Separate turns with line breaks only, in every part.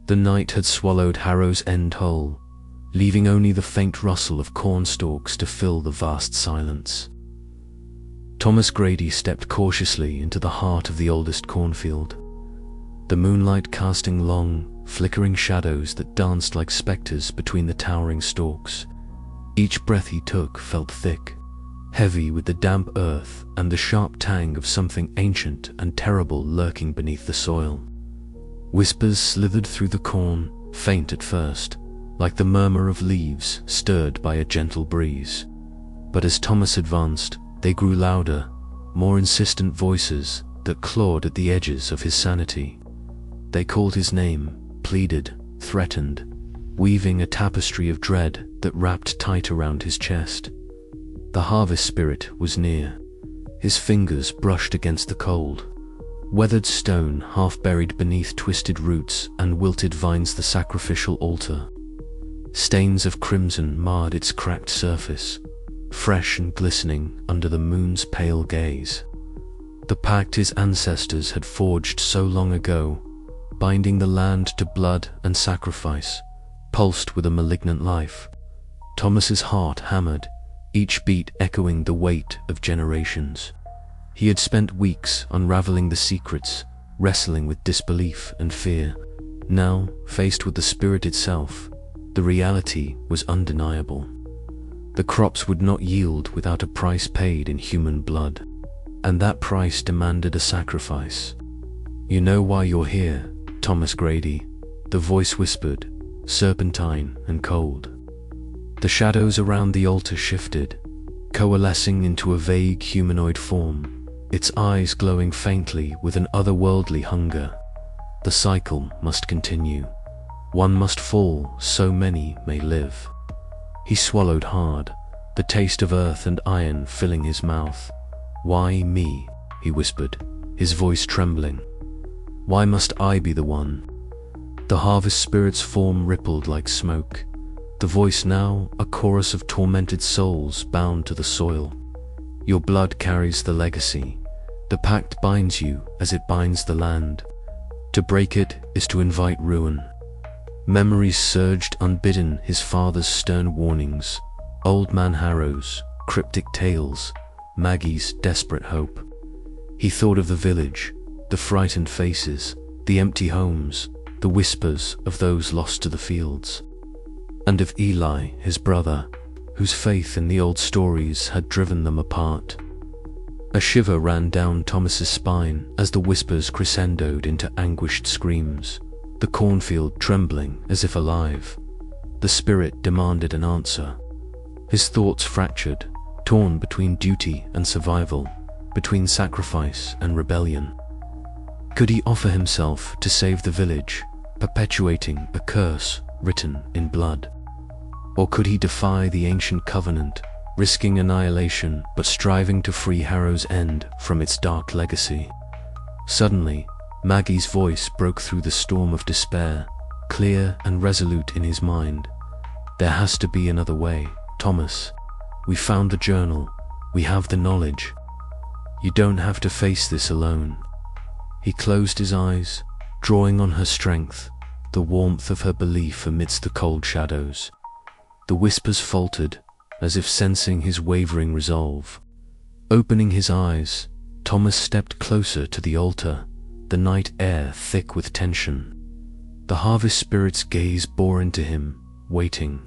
The night had swallowed Harrow's End whole, leaving only the faint rustle of corn stalks to fill the vast silence. Thomas Grady stepped cautiously into the heart of the oldest cornfield, the moonlight casting long, flickering shadows that danced like specters between the towering stalks. Each breath he took felt thick, heavy with the damp earth and the sharp tang of something ancient and terrible lurking beneath the soil. Whispers slithered through the corn, faint at first, like the murmur of leaves stirred by a gentle breeze. But as Thomas advanced, they grew louder, more insistent voices that clawed at the edges of his sanity. They called his name, pleaded, threatened, weaving a tapestry of dread that wrapped tight around his chest. The harvest spirit was near. His fingers brushed against the cold, weathered stone half buried beneath twisted roots and wilted vines, the sacrificial altar. Stains of crimson marred its cracked surface, fresh and glistening under the moon's pale gaze. The pact his ancestors had forged so long ago, binding the land to blood and sacrifice, pulsed with a malignant life. Thomas's heart hammered, each beat echoing the weight of generations. He had spent weeks unraveling the secrets, wrestling with disbelief and fear. Now, faced with the spirit itself, the reality was undeniable. The crops would not yield without a price paid in human blood, and that price demanded a sacrifice. "You know why you're here, Thomas Grady," the voice whispered, serpentine and cold. The shadows around the altar shifted, coalescing into a vague humanoid form, its eyes glowing faintly with an otherworldly hunger. The cycle must continue. One must fall so many may live. He swallowed hard, the taste of earth and iron filling his mouth. "Why me?" he whispered, his voice trembling. "Why must I be the one?" The harvest spirit's form rippled like smoke, the voice now a chorus of tormented souls bound to the soil. "Your blood carries the legacy. The pact binds you as it binds the land. To break it is to invite ruin." Memories surged unbidden, his father's stern warnings, Old Man Harrow's cryptic tales, Maggie's desperate hope. He thought of the village, the frightened faces, the empty homes, the whispers of those lost to the fields. And of Eli, his brother, whose faith in the old stories had driven them apart. A shiver ran down Thomas's spine as the whispers crescendoed into anguished screams, the cornfield trembling as if alive. The spirit demanded an answer. His thoughts fractured, torn between duty and survival, between sacrifice and rebellion. Could he offer himself to save the village, perpetuating a curse written in blood? Or could he defy the ancient covenant, risking annihilation but striving to free Harrow's End from its dark legacy? Suddenly, Maggie's voice broke through the storm of despair, clear and resolute in his mind. "There has to be another way, Thomas. We found the journal. We have the knowledge. You don't have to face this alone." He closed his eyes, drawing on her strength, the warmth of her belief amidst the cold shadows. The whispers faltered, as if sensing his wavering resolve. Opening his eyes, Thomas stepped closer to the altar, the night air thick with tension. The harvest spirit's gaze bore into him, waiting.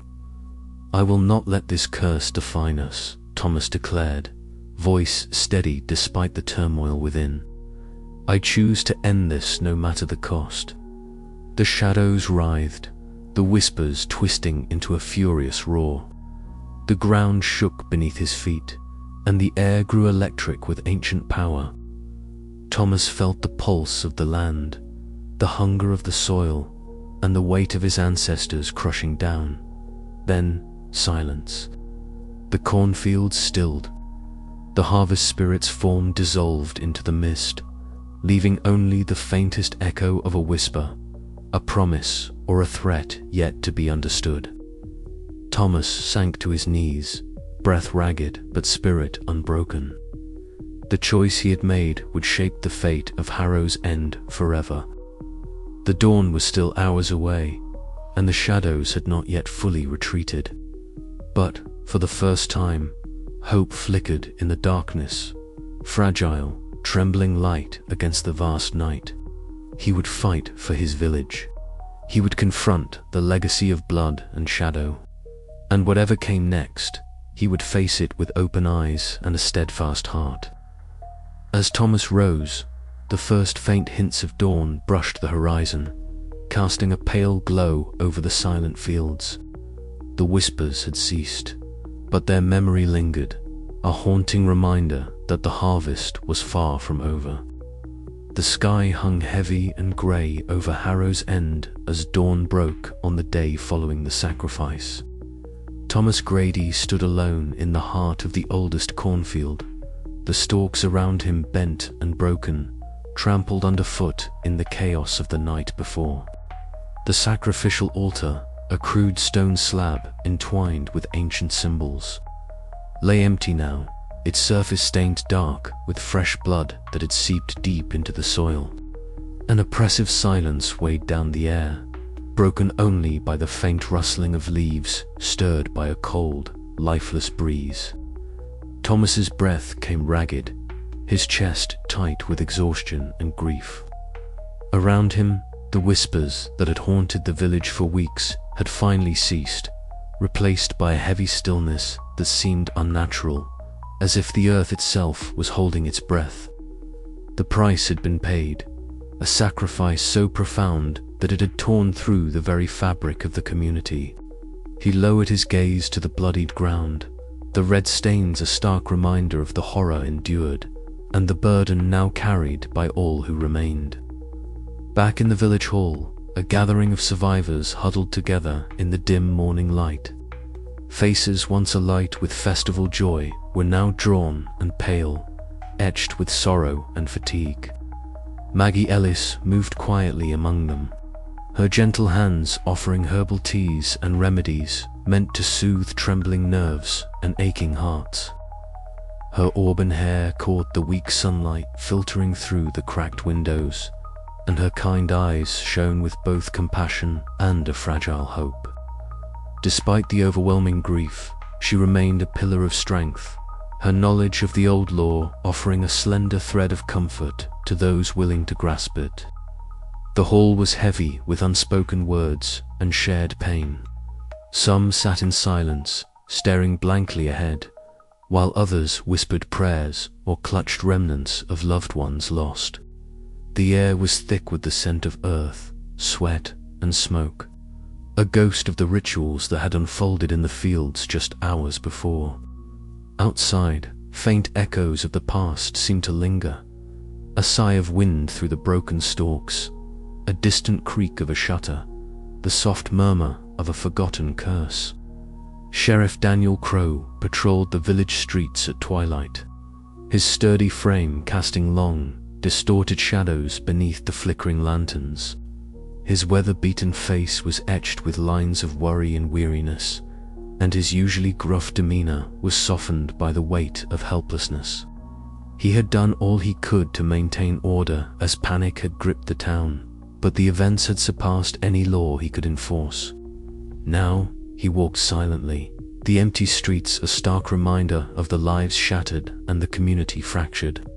"I will not let this curse define us," Thomas declared, voice steady despite the turmoil within. "I choose to end this no matter the cost." The shadows writhed, the whispers twisting into a furious roar. The ground shook beneath his feet, and the air grew electric with ancient power. Thomas felt the pulse of the land, the hunger of the soil, and the weight of his ancestors crushing down. Then, silence. The cornfields stilled. The harvest spirit's form dissolved into the mist, leaving only the faintest echo of a whisper, a promise or a threat yet to be understood. Thomas sank to his knees, breath ragged but spirit unbroken. The choice he had made would shape the fate of Harrow's End forever. The dawn was still hours away, and the shadows had not yet fully retreated. But, for the first time, hope flickered in the darkness, fragile, trembling light against the vast night. He would fight for his village. He would confront the legacy of blood and shadow. And whatever came next, he would face it with open eyes and a steadfast heart. As Thomas rose, the first faint hints of dawn brushed the horizon, casting a pale glow over the silent fields. The whispers had ceased, but their memory lingered, a haunting reminder that the harvest was far from over. The sky hung heavy and grey over Harrow's End as dawn broke on the day following the sacrifice. Thomas Grady stood alone in the heart of the oldest cornfield, the stalks around him bent and broken, trampled underfoot in the chaos of the night before. The sacrificial altar, a crude stone slab entwined with ancient symbols, lay empty now, its surface stained dark with fresh blood that had seeped deep into the soil. An oppressive silence weighed down the air, broken only by the faint rustling of leaves stirred by a cold, lifeless breeze. Thomas's breath came ragged, his chest tight with exhaustion and grief. Around him, the whispers that had haunted the village for weeks had finally ceased, replaced by a heavy stillness that seemed unnatural, as if the earth itself was holding its breath. The price had been paid, a sacrifice so profound that it had torn through the very fabric of the community. He lowered his gaze to the bloodied ground, the red stains a stark reminder of the horror endured, and the burden now carried by all who remained. Back in the village hall, a gathering of survivors huddled together in the dim morning light. Faces once alight with festival joy were now drawn and pale, etched with sorrow and fatigue. Maggie Ellis moved quietly among them, her gentle hands offering herbal teas and remedies meant to soothe trembling nerves and aching hearts. Her auburn hair caught the weak sunlight filtering through the cracked windows, and her kind eyes shone with both compassion and a fragile hope. Despite the overwhelming grief, she remained a pillar of strength, her knowledge of the old law offering a slender thread of comfort to those willing to grasp it. The hall was heavy with unspoken words and shared pain. Some sat in silence, staring blankly ahead, while others whispered prayers or clutched remnants of loved ones lost. The air was thick with the scent of earth, sweat, and smoke, a ghost of the rituals that had unfolded in the fields just hours before. Outside, faint echoes of the past seemed to linger, a sigh of wind through the broken stalks, a distant creak of a shutter, the soft murmur of a forgotten curse. Sheriff Daniel Crow patrolled the village streets at twilight, his sturdy frame casting long, distorted shadows beneath the flickering lanterns. His weather-beaten face was etched with lines of worry and weariness, and his usually gruff demeanor was softened by the weight of helplessness. He had done all he could to maintain order as panic had gripped the town, but the events had surpassed any law he could enforce. Now, he walked silently, the empty streets a stark reminder of the lives shattered and the community fractured.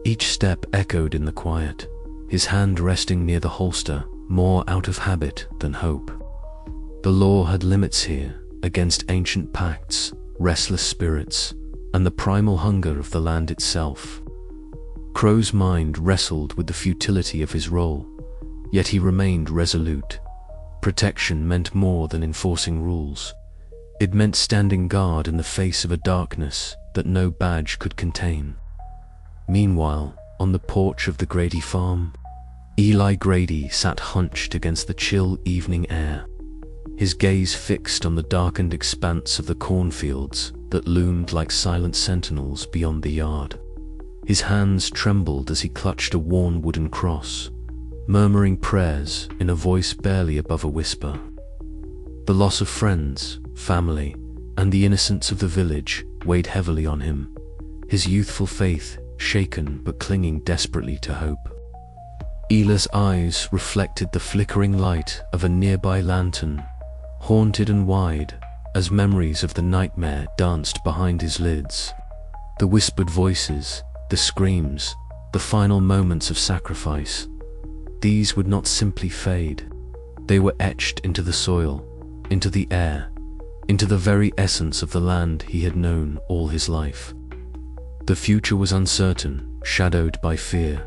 Each step echoed in the quiet, his hand resting near the holster, more out of habit than hope. The law had limits here, against ancient pacts, restless spirits, and the primal hunger of the land itself. Crow's mind wrestled with the futility of his role, yet he remained resolute. Protection meant more than enforcing rules. It meant standing guard in the face of a darkness that no badge could contain. Meanwhile, on the porch of the Grady farm, Eli Grady sat hunched against the chill evening air, his gaze fixed on the darkened expanse of the cornfields that loomed like silent sentinels beyond the yard. His hands trembled as he clutched a worn wooden cross, murmuring prayers in a voice barely above a whisper. The loss of friends, family, and the innocence of the village weighed heavily on him, his youthful faith shaken but clinging desperately to hope. Ela's eyes reflected the flickering light of a nearby lantern, haunted and wide as memories of the nightmare danced behind his lids. The whispered voices, the screams, the final moments of sacrifice, these would not simply fade. They were etched into the soil, into the air, into the very essence of the land he had known all his life. The future was uncertain, shadowed by fear,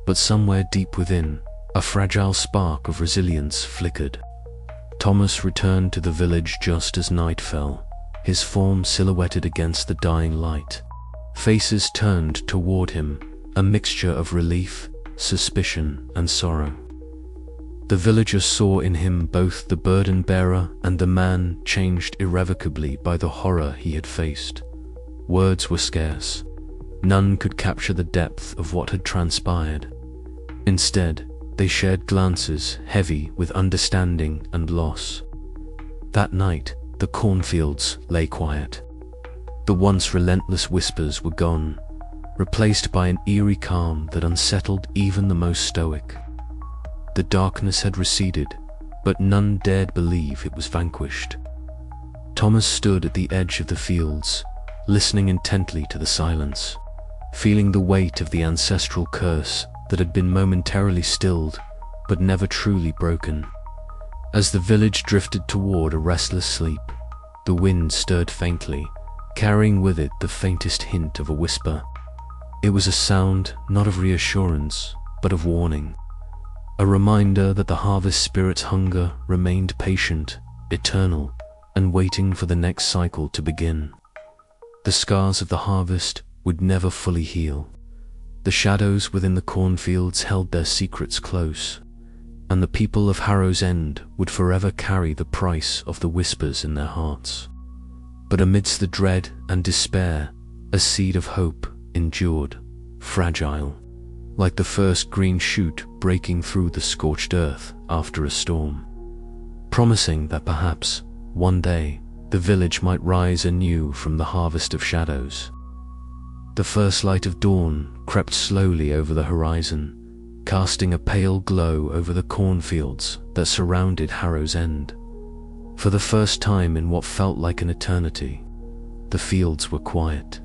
but somewhere deep within, a fragile spark of resilience flickered. Thomas returned to the village just as night fell, his form silhouetted against the dying light. Faces turned toward him, a mixture of relief, suspicion, and sorrow. The villagers saw in him both the burden-bearer and the man changed irrevocably by the horror he had faced. Words were scarce. None could capture the depth of what had transpired. Instead, they shared glances heavy with understanding and loss. That night, the cornfields lay quiet. The once relentless whispers were gone, replaced by an eerie calm that unsettled even the most stoic. The darkness had receded, but none dared believe it was vanquished. Thomas stood at the edge of the fields, listening intently to the silence, feeling the weight of the ancestral curse that had been momentarily stilled, but never truly broken. As the village drifted toward a restless sleep, the wind stirred faintly, carrying with it the faintest hint of a whisper. It was a sound not of reassurance, but of warning. A reminder that the harvest spirit's hunger remained patient, eternal, and waiting for the next cycle to begin. The scars of the harvest would never fully heal. The shadows within the cornfields held their secrets close, and the people of Harrow's End would forever carry the price of the whispers in their hearts. But amidst the dread and despair, a seed of hope endured, fragile, like the first green shoot breaking through the scorched earth after a storm, promising that perhaps, one day, the village might rise anew from the harvest of shadows. The first light of dawn crept slowly over the horizon, casting a pale glow over the cornfields that surrounded Harrow's End. For the first time in what felt like an eternity, the fields were quiet.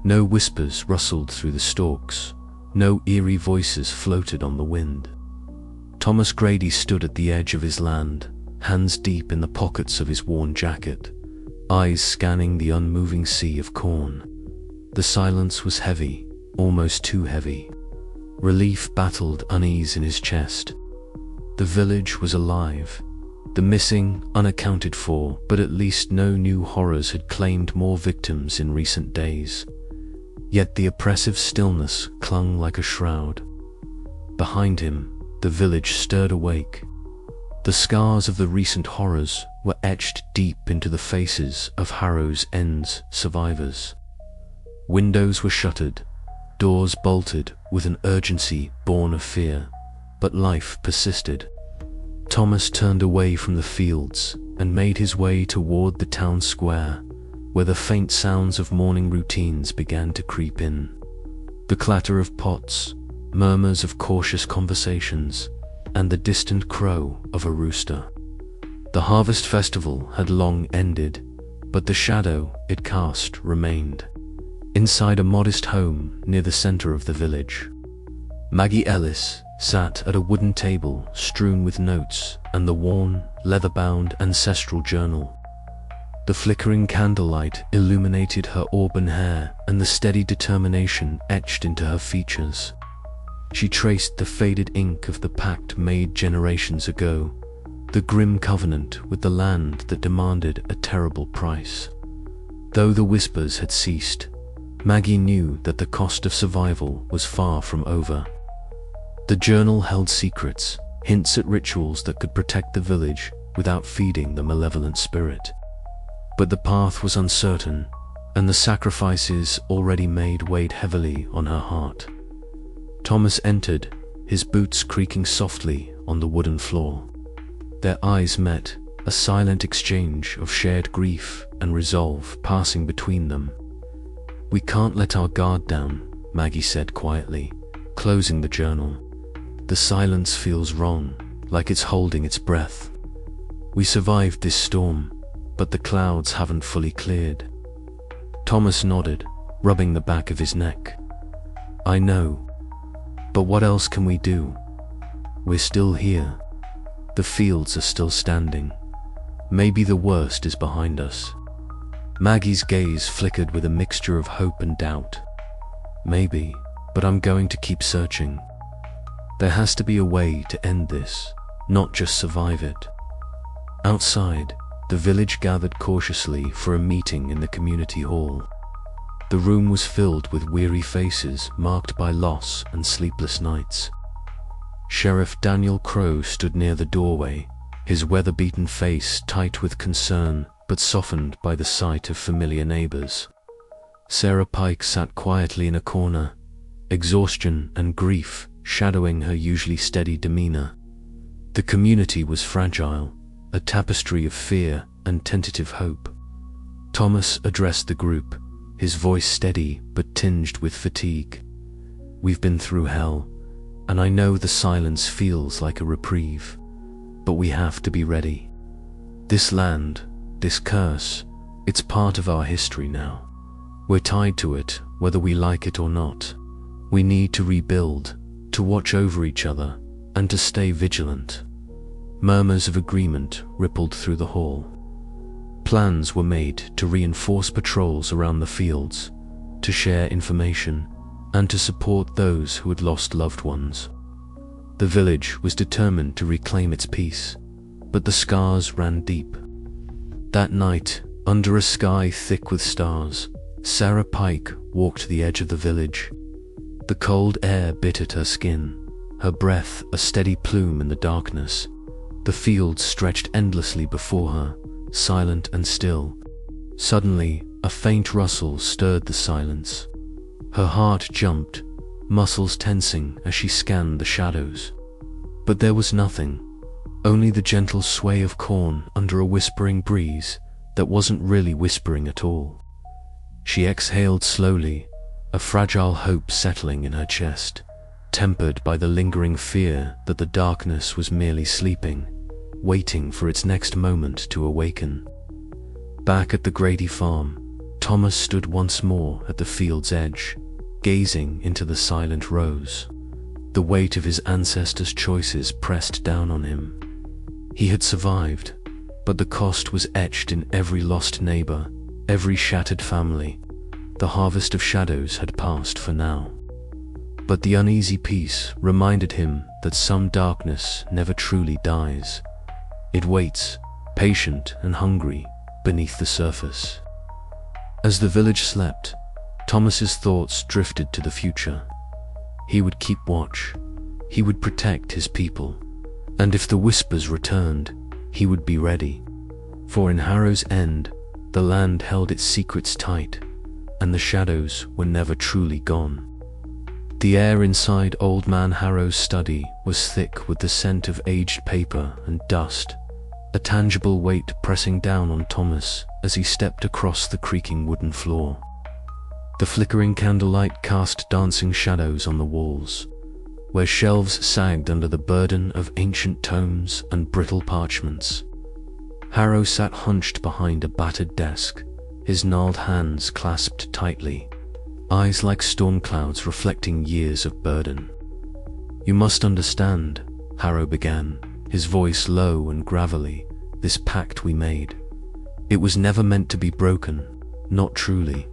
No whispers rustled through the stalks, no eerie voices floated on the wind. Thomas Grady stood at the edge of his land, hands deep in the pockets of his worn jacket, eyes scanning the unmoving sea of corn. The silence was heavy, almost too heavy. Relief battled unease in his chest. The village was alive. The missing, unaccounted for, but at least no new horrors had claimed more victims in recent days. Yet the oppressive stillness clung like a shroud. Behind him, the village stirred awake. The scars of the recent horrors were etched deep into the faces of Harrow's End's survivors. Windows were shuttered, doors bolted with an urgency born of fear, but life persisted. Thomas turned away from the fields and made his way toward the town square, where the faint sounds of morning routines began to creep in. The clatter of pots, murmurs of cautious conversations, and the distant crow of a rooster. The harvest festival had long ended, but the shadow it cast remained. Inside a modest home near the center of the village, Maggie Ellis sat at a wooden table strewn with notes and the worn, leather-bound ancestral journal. The flickering candlelight illuminated her auburn hair, and the steady determination etched into her features. She traced the faded ink of the pact made generations ago, the grim covenant with the land that demanded a terrible price. Though the whispers had ceased, Maggie knew that the cost of survival was far from over. The journal held secrets, hints at rituals that could protect the village without feeding the malevolent spirit. But the path was uncertain, and the sacrifices already made weighed heavily on her heart. Thomas entered, his boots creaking softly on the wooden floor. Their eyes met, a silent exchange of shared grief and resolve passing between them. "We can't let our guard down," Maggie said quietly, closing the journal. The silence feels wrong, like it's holding its breath. We survived this storm, but the clouds haven't fully cleared. Thomas nodded, rubbing the back of his neck. I know. But what else can we do? We're still here. The fields are still standing. Maybe the worst is behind us. Maggie's gaze flickered with a mixture of hope and doubt. Maybe, but I'm going to keep searching. There has to be a way to end this, not just survive it. Outside, the village gathered cautiously for a meeting in the community hall. The room was filled with weary faces marked by loss and sleepless nights. Sheriff Daniel Crow stood near the doorway, his weather-beaten face tight with concern but softened by the sight of familiar neighbors. Sarah Pike sat quietly in a corner, exhaustion and grief shadowing her usually steady demeanor. The community was fragile, a tapestry of fear and tentative hope. Thomas addressed the group, his voice steady but tinged with fatigue. We've been through hell, and I know the silence feels like a reprieve, but we have to be ready. This land, this curse, it's part of our history now. We're tied to it, whether we like it or not. We need to rebuild, to watch over each other, and to stay vigilant. Murmurs of agreement rippled through the hall. Plans were made to reinforce patrols around the fields, to share information, and to support those who had lost loved ones. The village was determined to reclaim its peace, but the scars ran deep. That night, under a sky thick with stars, Sarah Pike walked the edge of the village. The cold air bit at her skin, her breath a steady plume in the darkness. The fields stretched endlessly before her, silent and still. Suddenly, a faint rustle stirred the silence. Her heart jumped, muscles tensing as she scanned the shadows. But there was nothing, only the gentle sway of corn under a whispering breeze that wasn't really whispering at all. She exhaled slowly, a fragile hope settling in her chest, tempered by the lingering fear that the darkness was merely sleeping, waiting for its next moment to awaken. Back at the Grady farm, Thomas stood once more at the field's edge, gazing into the silent rows. The weight of his ancestors' choices pressed down on him. He had survived, but the cost was etched in every lost neighbor, every shattered family. The harvest of shadows had passed for now. But the uneasy peace reminded him that some darkness never truly dies. It waits, patient and hungry, beneath the surface. As the village slept, Thomas's thoughts drifted to the future. He would keep watch. He would protect his people. And if the whispers returned, he would be ready. For in Harrow's End, the land held its secrets tight, and the shadows were never truly gone. The air inside Old Man Harrow's study was thick with the scent of aged paper and dust, a tangible weight pressing down on Thomas as he stepped across the creaking wooden floor. The flickering candlelight cast dancing shadows on the walls, where shelves sagged under the burden of ancient tomes and brittle parchments. Harrow sat hunched behind a battered desk, his gnarled hands clasped tightly, eyes like storm clouds reflecting years of burden. "You must understand," Harrow began, his voice low and gravelly, "this pact we made. It was never meant to be broken, not truly.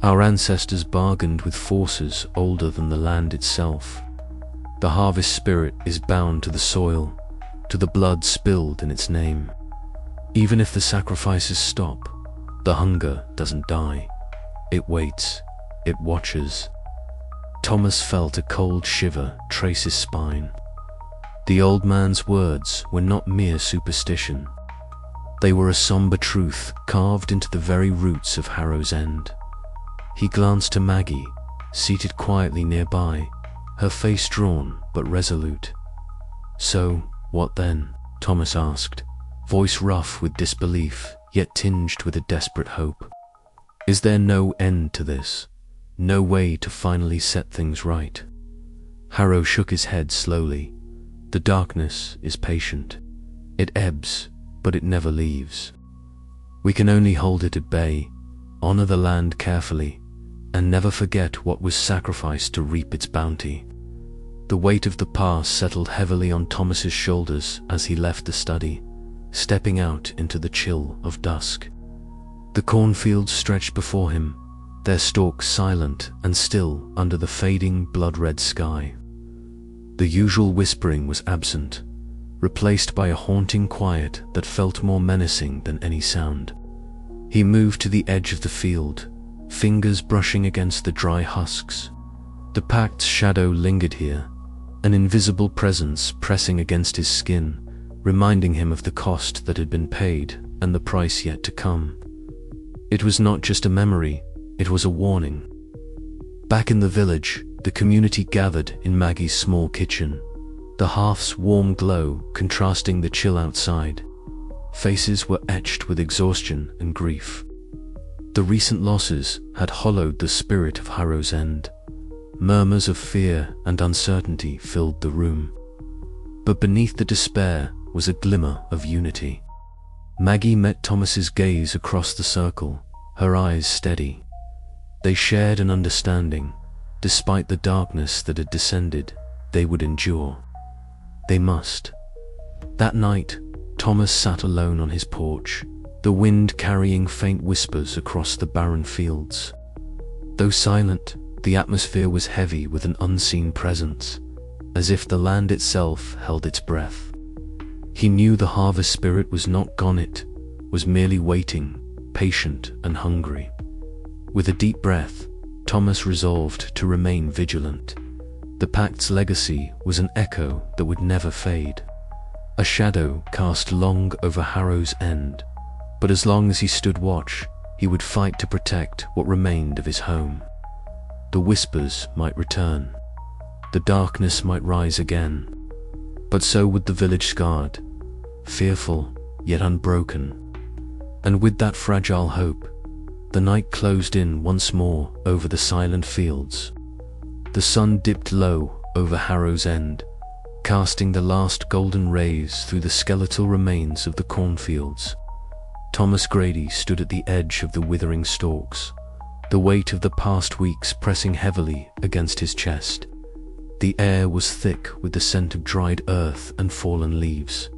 Our ancestors bargained with forces older than the land itself. The harvest spirit is bound to the soil, to the blood spilled in its name. Even if the sacrifices stop, the hunger doesn't die. It waits, it watches." Thomas felt a cold shiver trace his spine. The old man's words were not mere superstition. They were a somber truth carved into the very roots of Harrow's End. He glanced to Maggie, seated quietly nearby, her face drawn but resolute. "So, what then?" Thomas asked, voice rough with disbelief, yet tinged with a desperate hope. "Is there no end to this? No way to finally set things right?" Harrow shook his head slowly. The darkness is patient. It ebbs, but it never leaves. We can only hold it at bay, honor the land carefully, and never forget what was sacrificed to reap its bounty. The weight of the past settled heavily on Thomas's shoulders as he left the study, stepping out into the chill of dusk. The cornfields stretched before him, their stalks silent and still under the fading blood-red sky. The usual whispering was absent, replaced by a haunting quiet that felt more menacing than any sound. He moved to the edge of the field, fingers brushing against the dry husks. The pact's shadow lingered here, an invisible presence pressing against his skin, reminding him of the cost that had been paid and the price yet to come. It was not just a memory, it was a warning. Back in the village, the community gathered in Maggie's small kitchen, the hearth's warm glow contrasting the chill outside. Faces were etched with exhaustion and grief. The recent losses had hollowed the spirit of Harrow's End. Murmurs of fear and uncertainty filled the room. But beneath the despair was a glimmer of unity. Maggie met Thomas's gaze across the circle, her eyes steady. They shared an understanding. Despite the darkness that had descended, they would endure. They must. That night, Thomas sat alone on his porch, the wind carrying faint whispers across the barren fields. Though silent, the atmosphere was heavy with an unseen presence, as if the land itself held its breath. He knew the harvest spirit was not gone, it was merely waiting, patient and hungry. With a deep breath, Thomas resolved to remain vigilant. The pact's legacy was an echo that would never fade. A shadow cast long over Harrow's End, but as long as he stood watch, he would fight to protect what remained of his home. The whispers might return. The darkness might rise again. But so would the village scarred, fearful yet unbroken. And with that fragile hope, the night closed in once more over the silent fields. The sun dipped low over Harrow's End, casting the last golden rays through the skeletal remains of the cornfields. Thomas Grady stood at the edge of the withering stalks, the weight of the past weeks pressing heavily against his chest. The air was thick with the scent of dried earth and fallen leaves,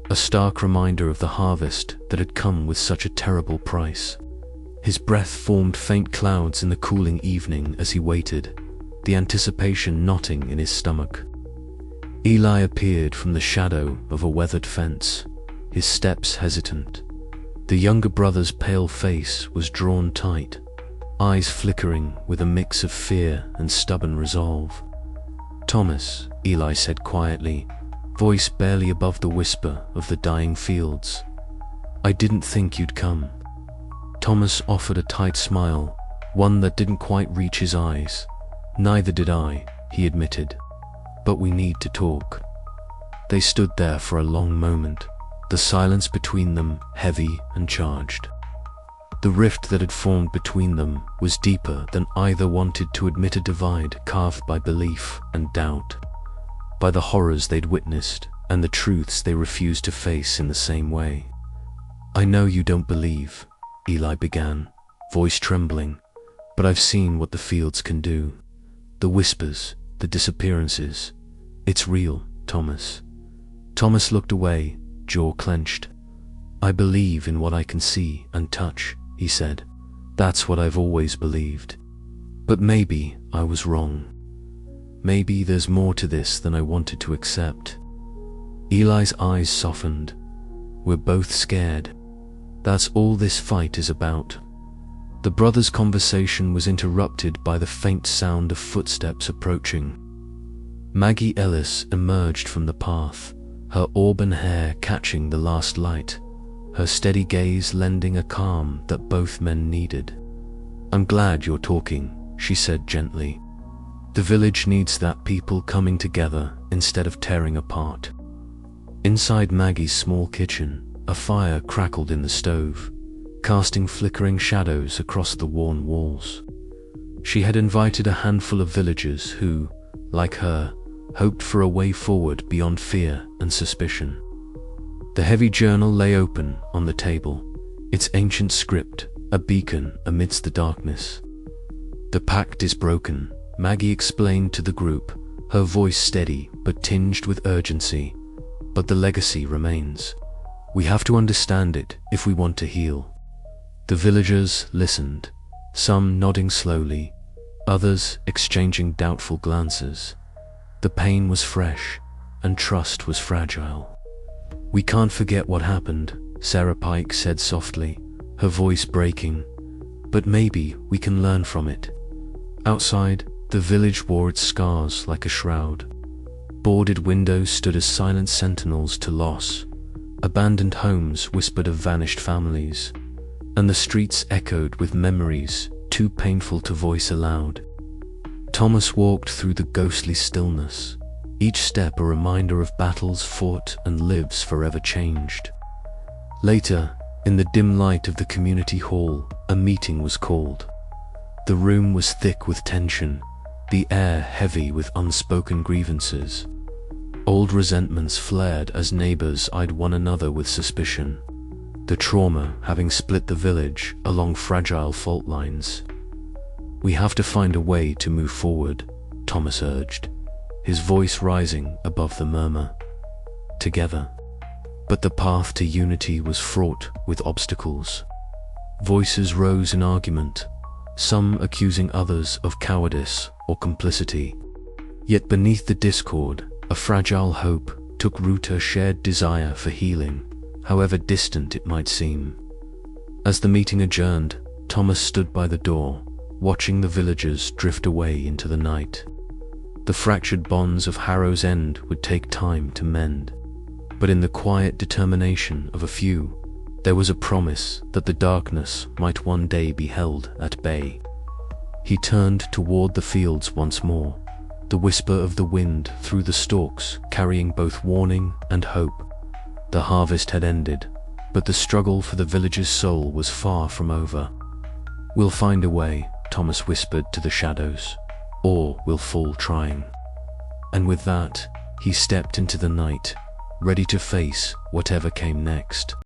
a stark reminder of the harvest that had come with such a terrible price. His breath formed faint clouds in the cooling evening as he waited, the anticipation knotting in his stomach. Eli appeared from the shadow of a weathered fence, his steps hesitant. The younger brother's pale face was drawn tight, eyes flickering with a mix of fear and stubborn resolve. "Thomas," Eli said quietly, voice barely above the whisper of the dying fields. "I didn't think you'd come." Thomas offered a tight smile, one that didn't quite reach his eyes. "Neither did I," he admitted. "But we need to talk." They stood there for a long moment, the silence between them heavy and charged. The rift that had formed between them was deeper than either wanted to admit, a divide carved by belief and doubt, by the horrors they'd witnessed and the truths they refused to face in the same way. "I know you don't believe," Eli began, voice trembling, "but I've seen what the fields can do. The whispers, the disappearances. It's real, Thomas." Thomas looked away, jaw clenched. "I believe in what I can see and touch," he said. "That's what I've always believed. But maybe I was wrong. Maybe there's more to this than I wanted to accept." Eli's eyes softened. "We're both scared. That's all this fight is about." The brothers' conversation was interrupted by the faint sound of footsteps approaching. Maggie Ellis emerged from the path, her auburn hair catching the last light, her steady gaze lending a calm that both men needed. "I'm glad you're talking," she said gently. "The village needs that, people coming together instead of tearing apart." Inside Maggie's small kitchen, a fire crackled in the stove, casting flickering shadows across the worn walls. She had invited a handful of villagers who, like her, hoped for a way forward beyond fear and suspicion. The heavy journal lay open on the table, its ancient script a beacon amidst the darkness. "The pact is broken," Maggie explained to the group, her voice steady but tinged with urgency. "But the legacy remains. We have to understand it if we want to heal." The villagers listened, some nodding slowly, others exchanging doubtful glances. The pain was fresh, and trust was fragile. "We can't forget what happened," Sarah Pike said softly, her voice breaking. "But maybe we can learn from it." Outside, the village wore its scars like a shroud. Boarded windows stood as silent sentinels to loss. Abandoned homes whispered of vanished families, and the streets echoed with memories too painful to voice aloud. Thomas walked through the ghostly stillness, each step a reminder of battles fought and lives forever changed. Later, in the dim light of the community hall, a meeting was called. The room was thick with tension, the air heavy with unspoken grievances. Old resentments flared as neighbors eyed one another with suspicion, the trauma having split the village along fragile fault lines. "We have to find a way to move forward," Thomas urged, his voice rising above the murmur. "Together." But the path to unity was fraught with obstacles. Voices rose in argument, some accusing others of cowardice or complicity. Yet beneath the discord, a fragile hope took root, a shared desire for healing, however distant it might seem. As the meeting adjourned, Thomas stood by the door, watching the villagers drift away into the night. The fractured bonds of Harrow's End would take time to mend, but in the quiet determination of a few, there was a promise that the darkness might one day be held at bay. He turned toward the fields once more, the whisper of the wind through the stalks carrying both warning and hope. The harvest had ended, but the struggle for the village's soul was far from over. "We'll find a way," Thomas whispered to the shadows, "or we'll fall trying." And with that, he stepped into the night, ready to face whatever came next.